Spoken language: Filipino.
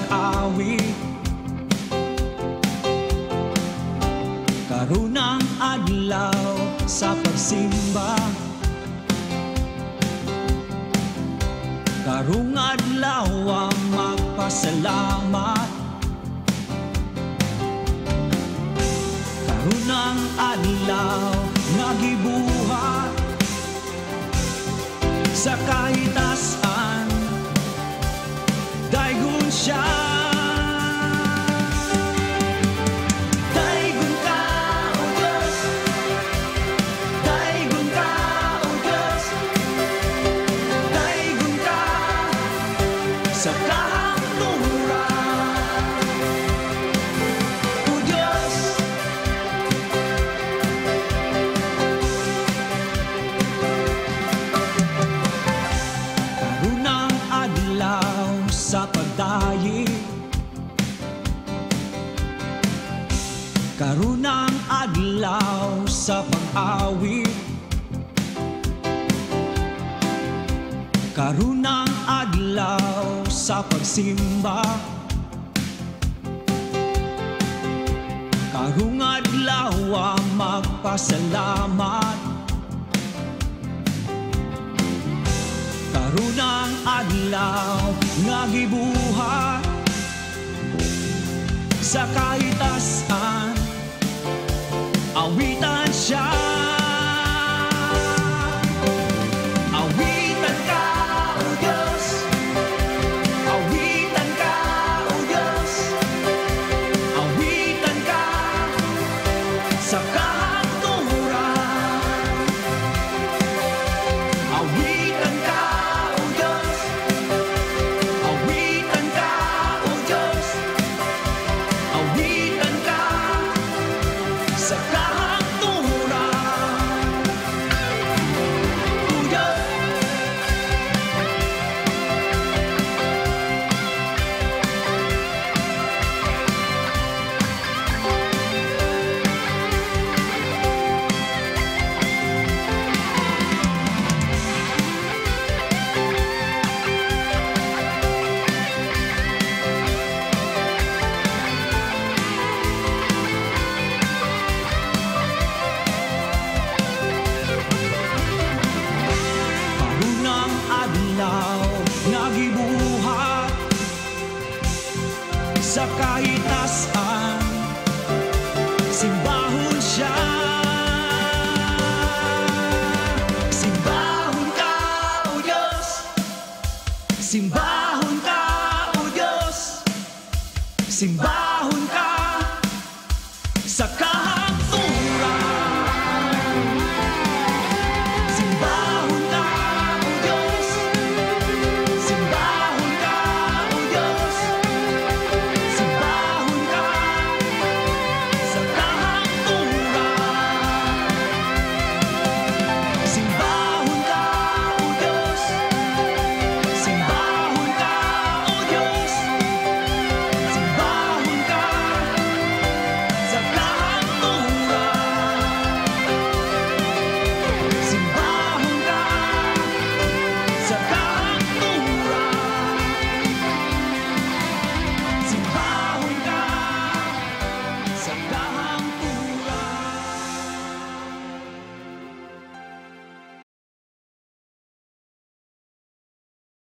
pag-awit. Karunang adlaw sa pagsimba, karong adlaw ang magpasalamat. Karunang adlaw nga gibuhat sa kahitasan, daygon siya. Daygon ka, O Diyos. Daygon ka, O Diyos. Daygon ka sa kahapturan, O Diyos. Karunang adlaw sa pagdayi, karunang adlaw sa pag-awit, karunang adlaw sa pagsimba, karong adlaw ang magpasalamat. Karunang adlaw nga gibuhat sa kahitasan, awitan siya. Awitan ka, O Diyos. Awitan ka, O Diyos. Awitan ka sa kahapturan. Awitan ka, O Diyos. Awitan ka, O Diyos. Awitan ka sa kahapturan, O Diyos. Karunang adlaw nga gibuhat sa kahitasan, simbahon siya. Simbahon ka, O Diyos. Simbahon ka, O Diyos. Simbahon ka sa kahapturan.